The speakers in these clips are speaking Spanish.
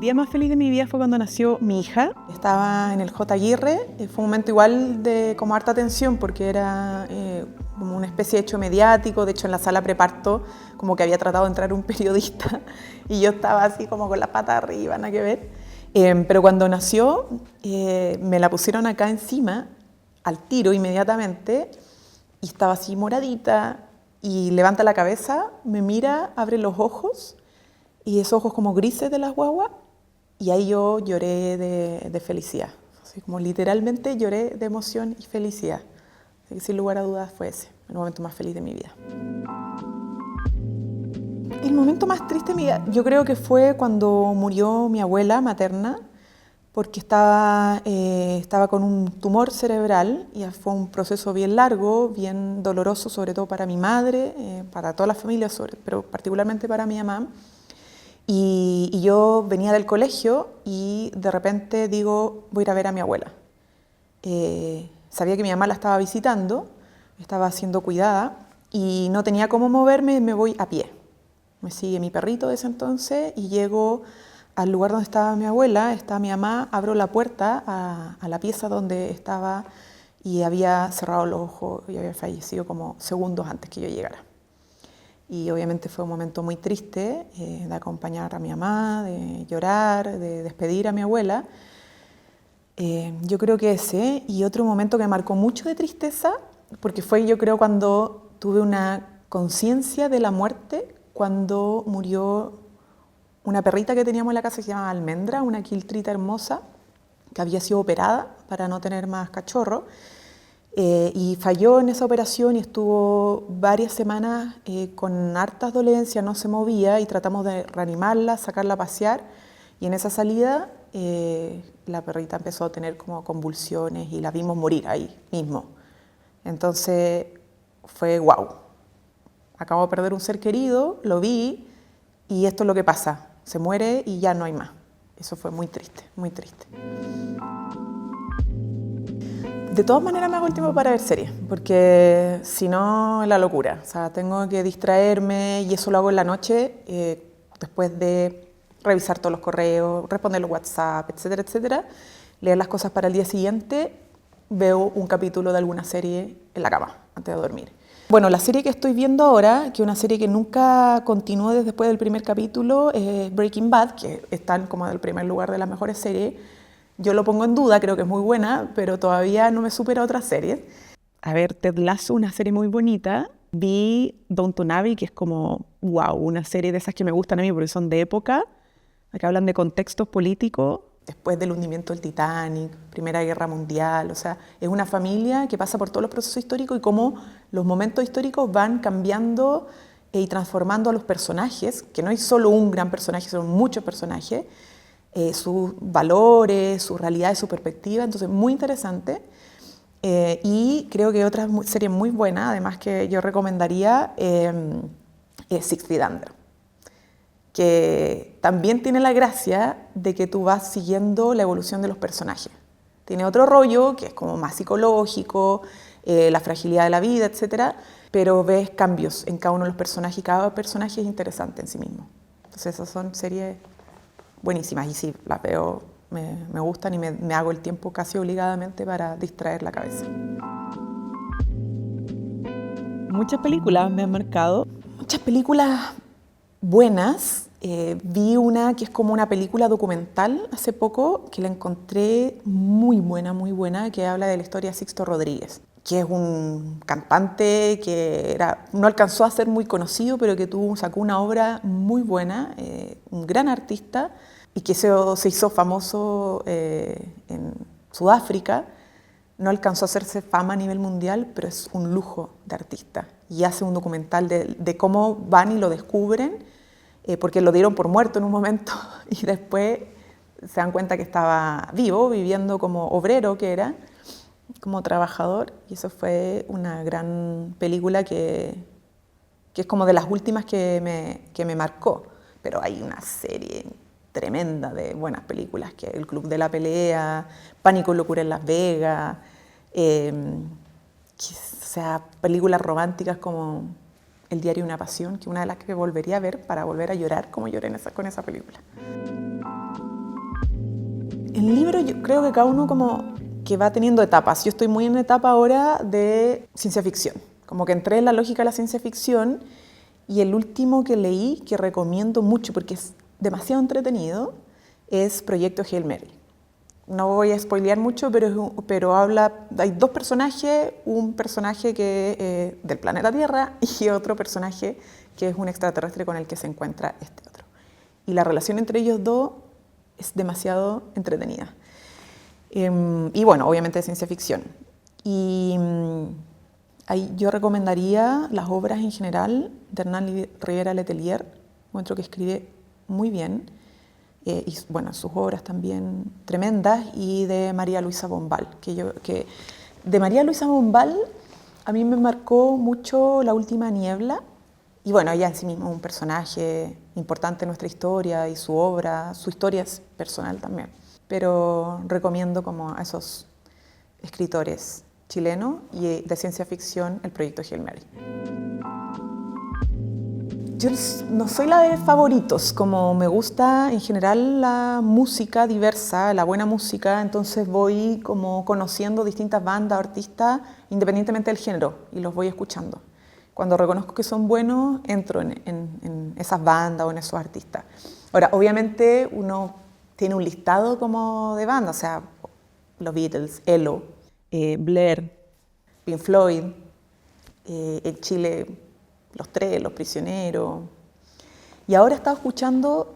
día más feliz de mi vida fue cuando nació mi hija. Estaba en el J. Aguirre, fue un momento igual de como harta tensión porque era como una especie de hecho mediático. De hecho, en la sala preparto como que había tratado de entrar un periodista y yo estaba así como con la pata arriba, nada que ver. Pero cuando nació me la pusieron acá encima, al tiro inmediatamente, y estaba así moradita y levanta la cabeza, me mira, abre los ojos y esos ojos como grises de las guaguas, y ahí yo lloré de felicidad. Así como literalmente lloré de emoción y felicidad. Así que sin lugar a dudas fue ese, el momento más feliz de mi vida. El momento más triste de mi vida, yo creo que fue cuando murió mi abuela materna, porque estaba con un tumor cerebral y fue un proceso bien largo, bien doloroso, sobre todo para mi madre, para toda la familia, pero particularmente para mi mamá. Y yo venía del colegio y de repente digo, voy a ir a ver a mi abuela. Sabía que mi mamá la estaba visitando, estaba siendo cuidada y no tenía cómo moverme, me voy a pie. Me sigue mi perrito de ese entonces y llego al lugar donde estaba mi abuela, estaba mi mamá, abro la puerta a la pieza donde estaba y había cerrado los ojos y había fallecido como segundos antes que yo llegara. Y obviamente fue un momento muy triste de acompañar a mi mamá, de llorar, de despedir a mi abuela. Yo creo que ese, y otro momento que me marcó mucho de tristeza, porque fue yo creo cuando tuve una conciencia de la muerte, cuando murió una perrita que teníamos en la casa que se llamaba Almendra, una quiltrita hermosa, que había sido operada para no tener más cachorro. Y falló en esa operación y estuvo varias semanas con hartas dolencias, no se movía y tratamos de reanimarla, sacarla a pasear. Y en esa salida la perrita empezó a tener como convulsiones y la vimos morir ahí mismo. Entonces fue guau. Acabo de perder un ser querido, lo vi y esto es lo que pasa. Se muere y ya no hay más. Eso fue muy triste, muy triste. De todas maneras me hago el tiempo para ver series, porque si no es la locura. O sea, tengo que distraerme y eso lo hago en la noche, después de revisar todos los correos, responder los WhatsApp, etcétera, etcétera, leer las cosas para el día siguiente, veo un capítulo de alguna serie en la cama, antes de dormir. Bueno, la serie que estoy viendo ahora, que es una serie que nunca continuó después del primer capítulo, es Breaking Bad, que está como en el primer lugar de las mejores series. Yo lo pongo en duda, creo que es muy buena, pero todavía no me supera otras series. A ver, Ted Lasso, una serie muy bonita. Vi Downton Abbey, que es como, wow, una serie de esas que me gustan a mí porque son de época, que hablan de contextos políticos. Después del hundimiento del Titanic, Primera Guerra Mundial, o sea, es una familia que pasa por todos los procesos históricos y cómo los momentos históricos van cambiando y transformando a los personajes, que no hay solo un gran personaje, son muchos personajes, sus valores, sus realidades, su perspectiva, entonces muy interesante. Y creo que otra serie muy buena, además que yo recomendaría, es Six Feet Under, que también tiene la gracia de que tú vas siguiendo la evolución de los personajes. Tiene otro rollo que es como más psicológico, la fragilidad de la vida, etc. Pero ves cambios en cada uno de los personajes y cada personaje es interesante en sí mismo. Entonces esas son series buenísimas y sí, las veo, me gustan y me hago el tiempo casi obligadamente para distraer la cabeza. Muchas películas me han marcado. Muchas películas buenas. Vi una que es como una película documental hace poco que la encontré muy buena, que habla de la historia de Sixto Rodríguez, que es un cantante que no alcanzó a ser muy conocido, pero que sacó una obra muy buena, un gran artista, y que se hizo famoso en Sudáfrica. No alcanzó a hacerse fama a nivel mundial, pero es un lujo de artista. Y hace un documental de cómo van y lo descubren, porque lo dieron por muerto en un momento, y después se dan cuenta que estaba vivo, viviendo como obrero que era, como trabajador, y eso fue una gran película que es como de las últimas que me marcó. Pero hay una serie tremenda de buenas películas, que El Club de la Pelea, Pánico y Locura en Las Vegas, o sea, películas románticas como El Diario de una Pasión, que es una de las que volvería a ver para volver a llorar como lloré con esa película. El libro yo creo que cada uno como que va teniendo etapas. Yo estoy muy en etapa ahora de ciencia ficción. Como que entré en la lógica de la ciencia ficción y el último que leí, que recomiendo mucho porque es demasiado entretenido, es Proyecto Hail Mary. No voy a spoilear mucho, pero habla, hay dos personajes, un personaje que del planeta Tierra y otro personaje que es un extraterrestre con el que se encuentra este otro. Y la relación entre ellos dos es demasiado entretenida. Y bueno, obviamente de ciencia ficción. Y ahí yo recomendaría las obras en general de Hernán Rivera Letelier, encuentro que escribe muy bien. Y bueno, sus obras también tremendas, y de María Luisa Bombal, que de María Luisa Bombal a mí me marcó mucho La última niebla, y bueno, ella en sí misma es un personaje importante en nuestra historia, y su obra, su historia es personal también, pero recomiendo como a esos escritores chilenos y de ciencia ficción el Proyecto Hail Mary. Yo no soy la de favoritos, como me gusta en general la música diversa, la buena música, entonces voy como conociendo distintas bandas o artistas independientemente del género y los voy escuchando. Cuando reconozco que son buenos, entro en esas bandas o en esos artistas. Ahora, obviamente uno tiene un listado como de bandas, o sea, los Beatles, ELO, Blair, Pink Floyd, en Chile Los Tres, Los Prisioneros. Y ahora he estado escuchando,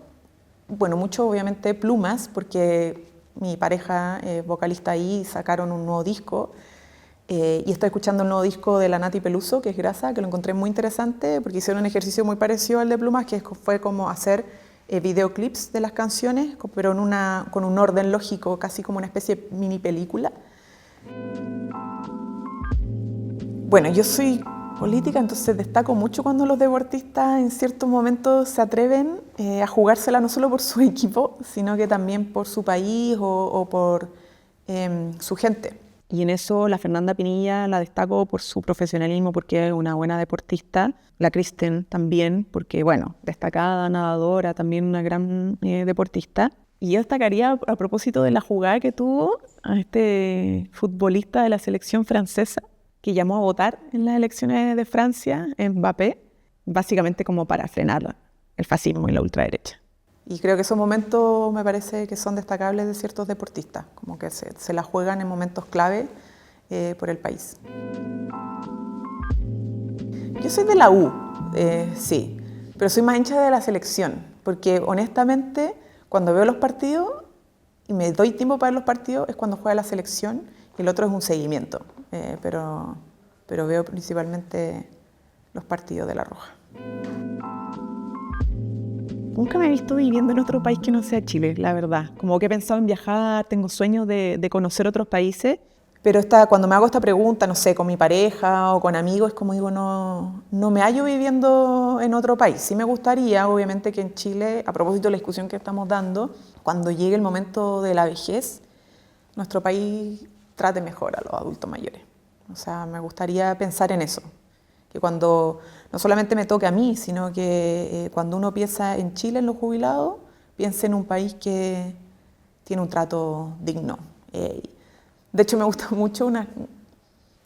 bueno, mucho obviamente Plumas, porque mi pareja vocalista ahí sacaron un nuevo disco, y estoy escuchando un nuevo disco de la Nati Peluso, que es Grasa, que lo encontré muy interesante, porque hicieron un ejercicio muy parecido al de Plumas, que fue como hacer videoclips de las canciones, pero con un orden lógico, casi como una especie de mini película. Bueno, yo soy política, entonces destaco mucho cuando los deportistas en ciertos momentos se atreven a jugársela no solo por su equipo, sino que también por su país o por su gente. Y en eso la Fernanda Pinilla la destaco por su profesionalismo, porque es una buena deportista. La Kristen también, porque, bueno, destacada nadadora, también una gran deportista. Y yo destacaría, a propósito de la jugada que tuvo, a este futbolista de la selección francesa, que llamó a votar en las elecciones de Francia, Mbappé, básicamente como para frenar el fascismo y la ultraderecha. Y creo que esos momentos me parece que son destacables de ciertos deportistas, como que se la juegan en momentos clave por el país. Yo soy de la U, sí, pero soy más hincha de la selección, porque honestamente cuando veo los partidos y me doy tiempo para ver los partidos es cuando juega la selección, y el otro es un seguimiento, pero veo principalmente los partidos de La Roja. Nunca me he visto viviendo en otro país que no sea Chile, la verdad. Como que he pensado en viajar, tengo sueños de conocer otros países, pero cuando me hago esta pregunta, no sé, con mi pareja o con amigos, es como digo, no me hallo viviendo en otro país. Sí me gustaría, obviamente, que en Chile, a propósito de la discusión que estamos dando, cuando llegue el momento de la vejez, nuestro país trate mejor a los adultos mayores. O sea, me gustaría pensar en eso, que cuando no solamente me toque a mí, sino que cuando uno piensa en Chile, en los jubilados, piense en un país que tiene un trato digno. De hecho, me gusta mucho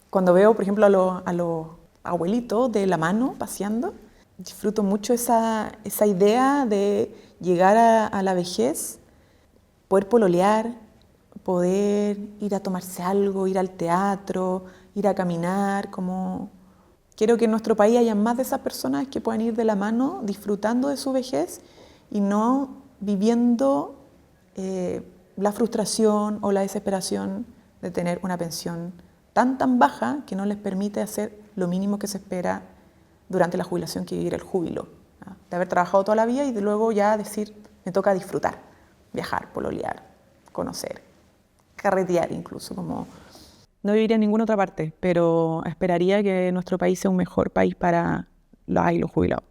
cuando veo, por ejemplo, a los abuelitos de la mano paseando, disfruto mucho esa idea de llegar a la vejez, poder pololear, poder ir a tomarse algo, ir al teatro, ir a caminar, como... Quiero que en nuestro país haya más de esas personas que puedan ir de la mano disfrutando de su vejez y no viviendo la frustración o la desesperación de tener una pensión tan baja que no les permite hacer lo mínimo que se espera durante la jubilación, que vivir el júbilo, ¿no? De haber trabajado toda la vida y de luego ya decir, me toca disfrutar, viajar, pololear, conocer, carretear incluso, como... No viviría en ninguna otra parte, pero esperaría que nuestro país sea un mejor país para los jubilados.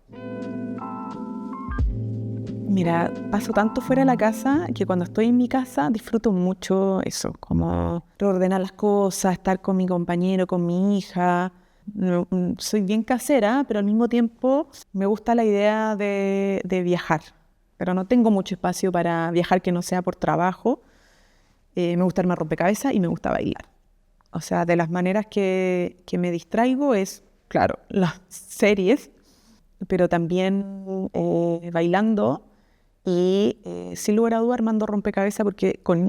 Mira, paso tanto fuera de la casa que cuando estoy en mi casa disfruto mucho eso, como reordenar las cosas, estar con mi compañero, con mi hija. Soy bien casera, pero al mismo tiempo me gusta la idea de viajar, pero no tengo mucho espacio para viajar que no sea por trabajo. me gusta armar rompecabezas y me gusta bailar. O sea, de las maneras que me distraigo es, claro, las series, pero también bailando y sin lugar a duda armando rompecabezas, porque con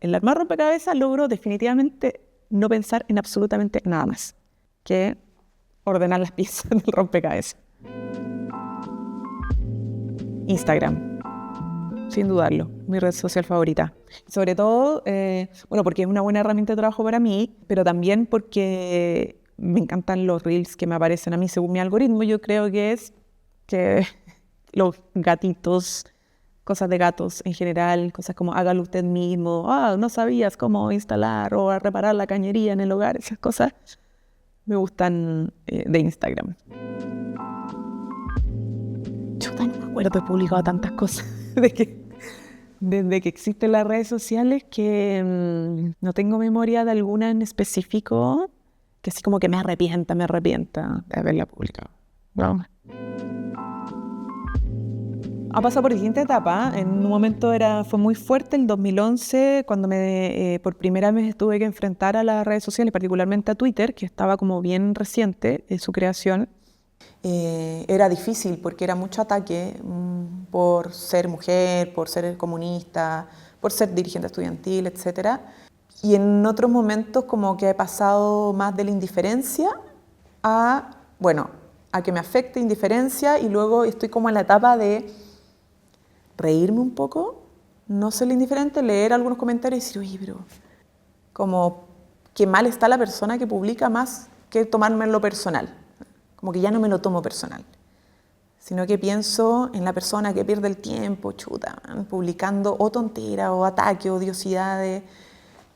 el armar rompecabezas logro definitivamente no pensar en absolutamente nada más que ordenar las piezas del rompecabezas. Instagram, sin dudarlo, mi red social favorita. Sobre todo, bueno, porque es una buena herramienta de trabajo para mí, pero también porque me encantan los reels que me aparecen a mí según mi algoritmo. Yo creo que es que los gatitos, cosas de gatos en general, cosas como hágalo usted mismo, no sabías cómo instalar o reparar la cañería en el hogar, esas cosas me gustan de Instagram. Chuta, no me acuerdo, he publicado tantas cosas desde que existen las redes sociales que no tengo memoria de alguna en específico que así como que me arrepienta de haberla publicado. No. Ha pasado por distintas etapas. En un momento fue muy fuerte, el 2011, cuando por primera vez tuve que enfrentar a las redes sociales, particularmente a Twitter, que estaba como bien reciente en su creación. Era difícil porque era mucho ataque por ser mujer, por ser comunista, por ser dirigente estudiantil, etc. Y en otros momentos como que he pasado más de la indiferencia a que me afecte indiferencia, y luego estoy como en la etapa de reírme un poco, no ser indiferente, leer algunos comentarios y decir, oye, pero como qué mal está la persona que publica, más que tomármelo personal. Como que ya no me lo tomo personal, sino que pienso en la persona que pierde el tiempo, publicando o tonteras, o ataques, o odiosidades,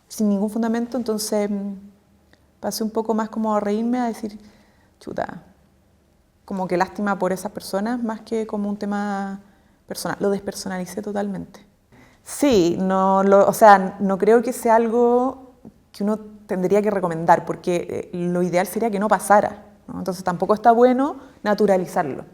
sin ningún fundamento. Entonces pasé un poco más como a reírme, a decir, como que lástima por esas personas, más que como un tema personal. Lo despersonalicé totalmente. Sí, o sea, no creo que sea algo que uno tendría que recomendar, porque lo ideal sería que no pasara, ¿no? Entonces tampoco está bueno naturalizarlo.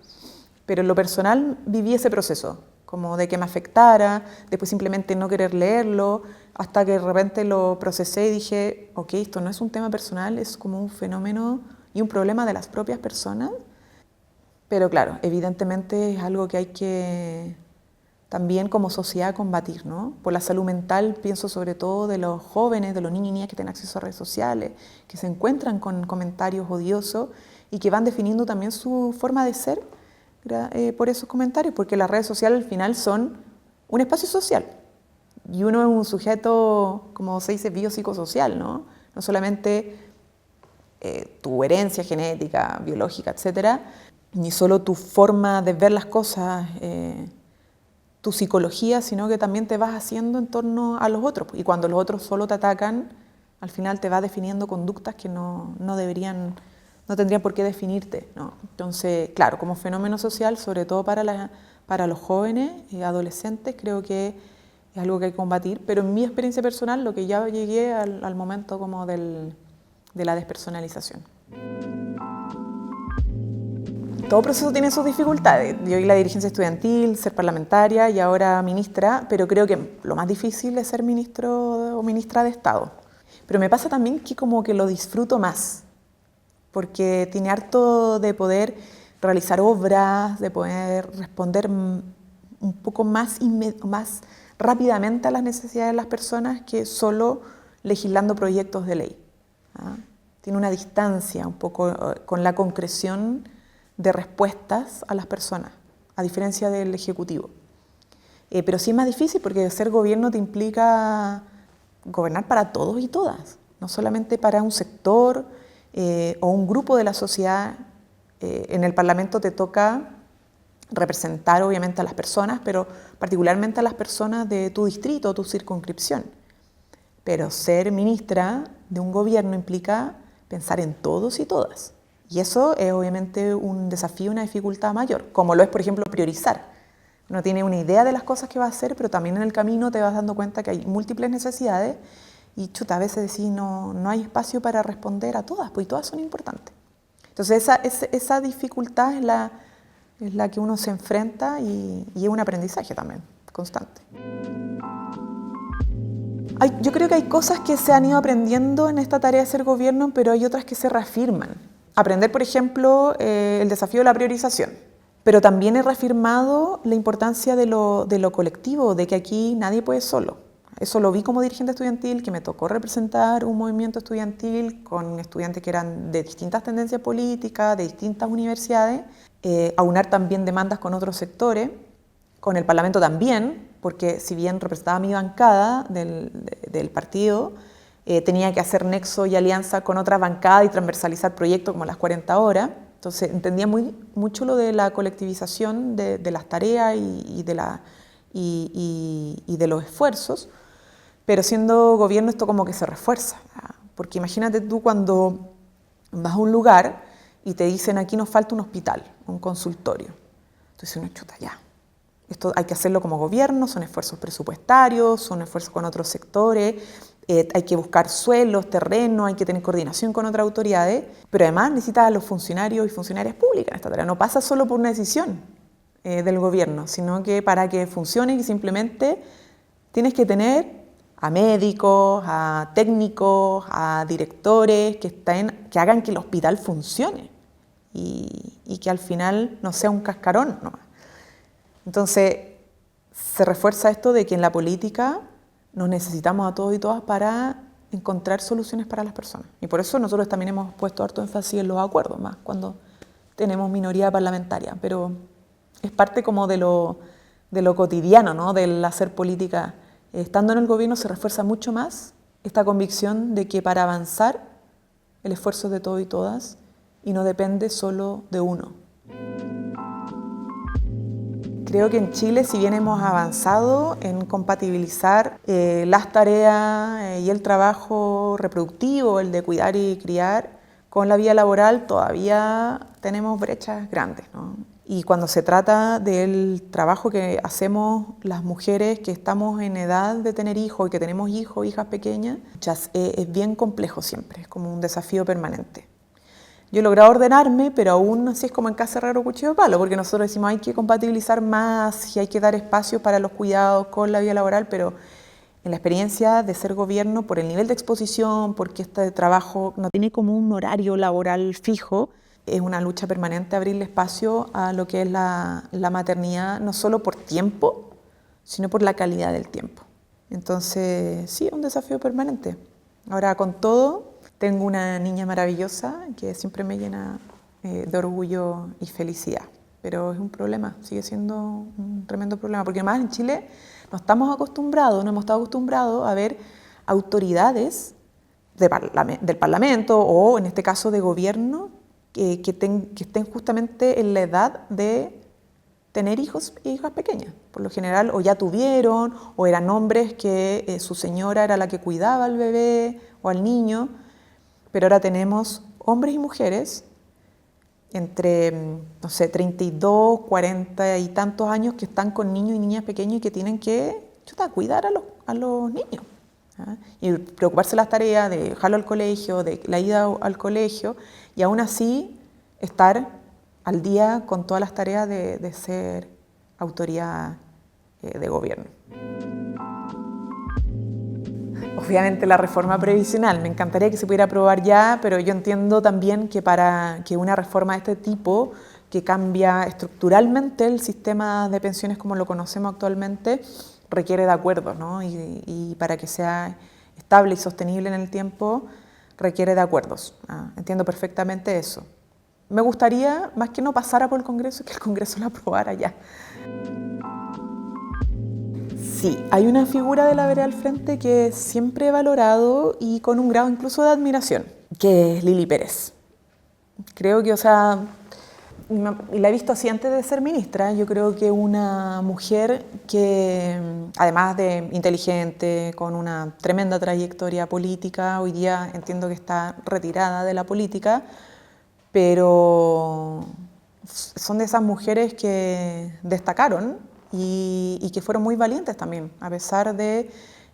Pero en lo personal viví ese proceso, como de que me afectara, después simplemente no querer leerlo, hasta que de repente lo procesé y dije, ok, esto no es un tema personal, es como un fenómeno y un problema de las propias personas. Pero claro, evidentemente es algo que hay que también como sociedad combatir, ¿no? Por la salud mental pienso sobre todo de los jóvenes, de los niños y niñas que tienen acceso a redes sociales, que se encuentran con comentarios odiosos y que van definiendo también su forma de ser por esos comentarios, porque las redes sociales al final son un espacio social y uno es un sujeto, como se dice, biopsicosocial, ¿no? No solamente tu herencia genética, biológica, etcétera, ni solo tu forma de ver las cosas, tu psicología, sino que también te vas haciendo en torno a los otros. Y cuando los otros solo te atacan, al final te vas definiendo conductas que no tendrían por qué definirte, ¿no? Entonces, claro, como fenómeno social, sobre todo para los jóvenes y adolescentes, creo que es algo que hay que combatir. Pero en mi experiencia personal, lo que ya llegué al momento como de la despersonalización. Todo proceso tiene sus dificultades. Yo y la dirigencia estudiantil, ser parlamentaria y ahora ministra, pero creo que lo más difícil es ser ministro o ministra de Estado. Pero me pasa también que como que lo disfruto más, porque tiene harto de poder realizar obras, de poder responder un poco más rápidamente a las necesidades de las personas que solo legislando proyectos de ley. Tiene una distancia un poco con la concreción de respuestas a las personas, a diferencia del Ejecutivo. Pero sí es más difícil porque ser gobierno te implica gobernar para todos y todas, no solamente para un sector o un grupo de la sociedad. En el Parlamento te toca representar obviamente a las personas, pero particularmente a las personas de tu distrito o tu circunscripción. Pero ser ministra de un gobierno implica pensar en todos y todas. Y eso es obviamente un desafío, una dificultad mayor, como lo es, por ejemplo, priorizar. Uno tiene una idea de las cosas que va a hacer, pero también en el camino te vas dando cuenta que hay múltiples necesidades y a veces decís no hay espacio para responder a todas, pues todas son importantes. Entonces esa dificultad es la que uno se enfrenta y es un aprendizaje también constante. Yo creo que hay cosas que se han ido aprendiendo en esta tarea de ser gobierno, pero hay otras que se reafirman. Aprender, por ejemplo, el desafío de la priorización. Pero también he reafirmado la importancia de lo colectivo, de que aquí nadie puede solo. Eso lo vi como dirigente estudiantil, que me tocó representar un movimiento estudiantil con estudiantes que eran de distintas tendencias políticas, de distintas universidades, aunar también demandas con otros sectores, con el Parlamento también, porque si bien representaba mi bancada del partido, tenía que hacer nexo y alianza con otras bancadas y transversalizar proyectos como las 40 horas. Entonces entendía mucho lo de la colectivización de las tareas y de los esfuerzos, pero siendo gobierno esto como que se refuerza, ¿verdad? Porque imagínate tú cuando vas a un lugar y te dicen aquí nos falta un hospital, un consultorio. Entonces uno chuta ya. Esto hay que hacerlo como gobierno, son esfuerzos presupuestarios, son esfuerzos con otros sectores, hay que buscar suelos, terrenos, hay que tener coordinación con otras autoridades, pero además necesitas a los funcionarios y funcionarias públicas en esta tarea. No pasa solo por una decisión del gobierno, sino que para que funcione y simplemente tienes que tener a médicos, a técnicos, a directores que hagan que el hospital funcione y que al final no sea un cascarón nomás. Entonces, se refuerza esto de que en la política nos necesitamos a todos y todas para encontrar soluciones para las personas. Y por eso nosotros también hemos puesto harto énfasis en los acuerdos, más cuando tenemos minoría parlamentaria. Pero es parte como de lo cotidiano, ¿no? Del hacer política. Estando en el gobierno se refuerza mucho más esta convicción de que para avanzar el esfuerzo es de todos y todas y no depende solo de uno. Creo que en Chile, si bien hemos avanzado en compatibilizar las tareas y el trabajo reproductivo, el de cuidar y criar, con la vida laboral, todavía tenemos brechas grandes, ¿no? Y cuando se trata del trabajo que hacemos las mujeres que estamos en edad de tener hijos y que tenemos hijos, hijas pequeñas, es bien complejo siempre, es como un desafío permanente. Yo he logrado ordenarme, pero aún así es como en casa herrero cuchillo de palo, porque nosotros decimos hay que compatibilizar más y hay que dar espacios para los cuidados con la vida laboral, pero en la experiencia de ser gobierno, por el nivel de exposición, porque este trabajo no tiene como un horario laboral fijo, es una lucha permanente abrirle espacio a lo que es la maternidad, no solo por tiempo, sino por la calidad del tiempo. Entonces, sí, es un desafío permanente. Ahora, con todo, tengo una niña maravillosa que siempre me llena de orgullo y felicidad, pero es un problema, sigue siendo un tremendo problema, porque además en Chile no hemos estado acostumbrados a ver autoridades del Parlamento o en este caso de gobierno que estén justamente en la edad de tener hijos e hijas pequeñas. Por lo general o ya tuvieron o eran hombres que su señora era la que cuidaba al bebé o al niño. Pero ahora tenemos hombres y mujeres entre, no sé, 32, 40 y tantos años que están con niños y niñas pequeños y que tienen que cuidar a los niños, ¿ah? Y preocuparse de las tareas, de dejarlo al colegio, de la ida al colegio y aún así estar al día con todas las tareas de ser autoridad de gobierno. Obviamente la reforma previsional, me encantaría que se pudiera aprobar ya, pero yo entiendo también que para que una reforma de este tipo, que cambia estructuralmente el sistema de pensiones como lo conocemos actualmente, requiere de acuerdos, ¿no? Y para que sea estable y sostenible en el tiempo, requiere de acuerdos. Entiendo perfectamente eso. Me gustaría, más que no pasara por el Congreso, que el Congreso lo aprobara ya. Sí, hay una figura de la vereda al frente que siempre he valorado y con un grado incluso de admiración, que es Lili Pérez. Creo que, y la he visto así antes de ser ministra, yo creo que una mujer que, además de inteligente, con una tremenda trayectoria política, hoy día entiendo que está retirada de la política, pero son de esas mujeres que destacaron y que fueron muy valientes también, a pesar de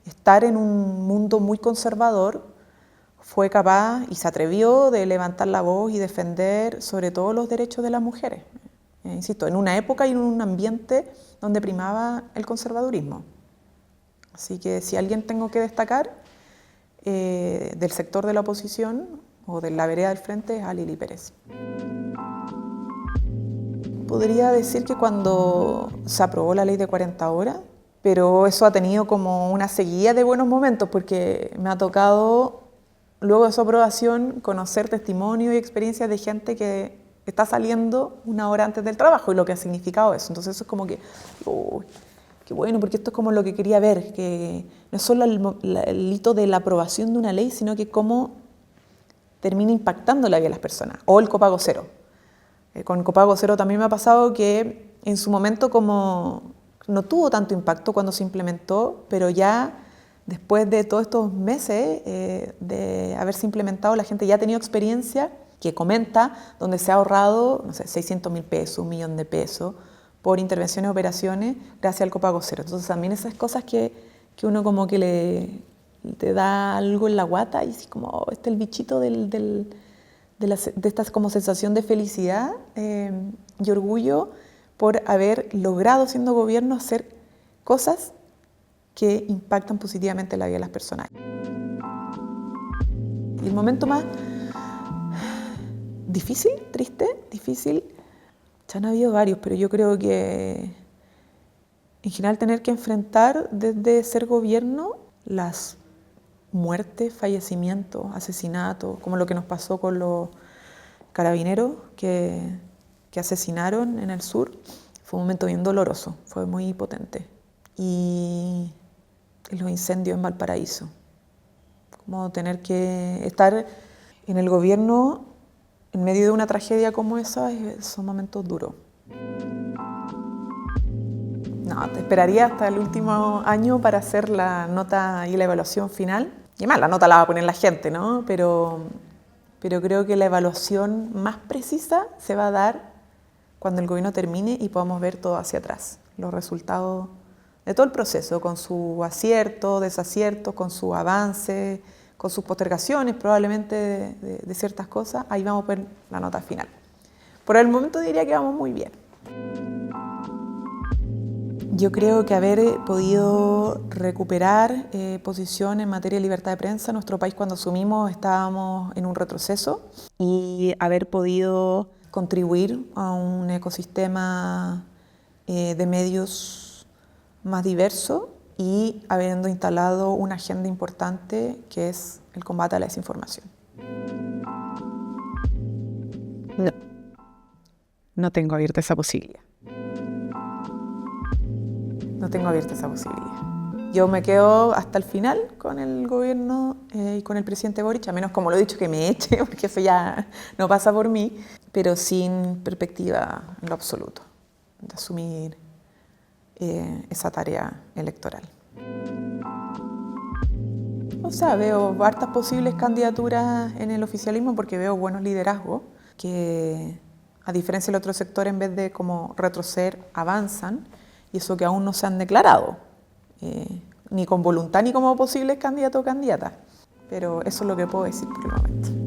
estar en un mundo muy conservador, fue capaz y se atrevió de levantar la voz y defender sobre todo los derechos de las mujeres. Insisto, en una época y en un ambiente donde primaba el conservadurismo. Así que si alguien tengo que destacar del sector de la oposición o de la vereda del frente es a Lili Pérez. Podría decir que cuando se aprobó la ley de 40 horas, pero eso ha tenido como una seguida de buenos momentos porque me ha tocado, luego de su aprobación, conocer testimonios y experiencias de gente que está saliendo una hora antes del trabajo y lo que ha significado eso. Entonces eso es como que, qué bueno, porque esto es como lo que quería ver, que no es solo el hito de la aprobación de una ley, sino que cómo termina impactando la vida de las personas, o el copago cero. Con copago cero también me ha pasado que en su momento como no tuvo tanto impacto cuando se implementó, pero ya después de todos estos meses de haberse implementado, la gente ya ha tenido experiencia que comenta donde se ha ahorrado, no sé, 600.000 pesos, 1.000.000 de pesos por intervenciones y operaciones gracias al copago cero. Entonces también esas cosas que uno como que te da algo en la guata y así como, oh, este es el bichito de esta como sensación de felicidad y orgullo por haber logrado siendo gobierno hacer cosas que impactan positivamente la vida de las personas. Y el momento más difícil, triste, difícil, ya han habido varios, pero yo creo que en general tener que enfrentar desde ser gobierno las muertes, fallecimientos, asesinatos, como lo que nos pasó con los carabineros que asesinaron en el sur, fue un momento bien doloroso, fue muy potente. Y los incendios en Valparaíso, como tener que estar en el gobierno en medio de una tragedia como esa, son momentos duros. No, te esperaría hasta el último año para hacer la nota y la evaluación final. Y además, la nota la va a poner la gente, ¿no? Pero creo que la evaluación más precisa se va a dar cuando el gobierno termine y podamos ver todo hacia atrás, los resultados de todo el proceso, con su acierto, desacierto, con su avance, con sus postergaciones probablemente de ciertas cosas. Ahí vamos a ver la nota final. Por el momento diría que vamos muy bien. Yo creo que haber podido recuperar posición en materia de libertad de prensa, nuestro país cuando asumimos estábamos en un retroceso, y haber podido contribuir a un ecosistema de medios más diverso y habiendo instalado una agenda importante que es el combate a la desinformación. No tengo abierta esa posibilidad. No tengo abierta esa posibilidad. Yo me quedo hasta el final con el gobierno y con el presidente Boric, a menos, como lo he dicho, que me eche, porque eso ya no pasa por mí, pero sin perspectiva en lo absoluto de asumir esa tarea electoral. O sea, veo hartas posibles candidaturas en el oficialismo porque veo buenos liderazgos que, a diferencia del otro sector, en vez de como retroceder, avanzan, y eso que aún no se han declarado, ni con voluntad ni como posibles candidatos o candidatas. Pero eso es lo que puedo decir por el momento.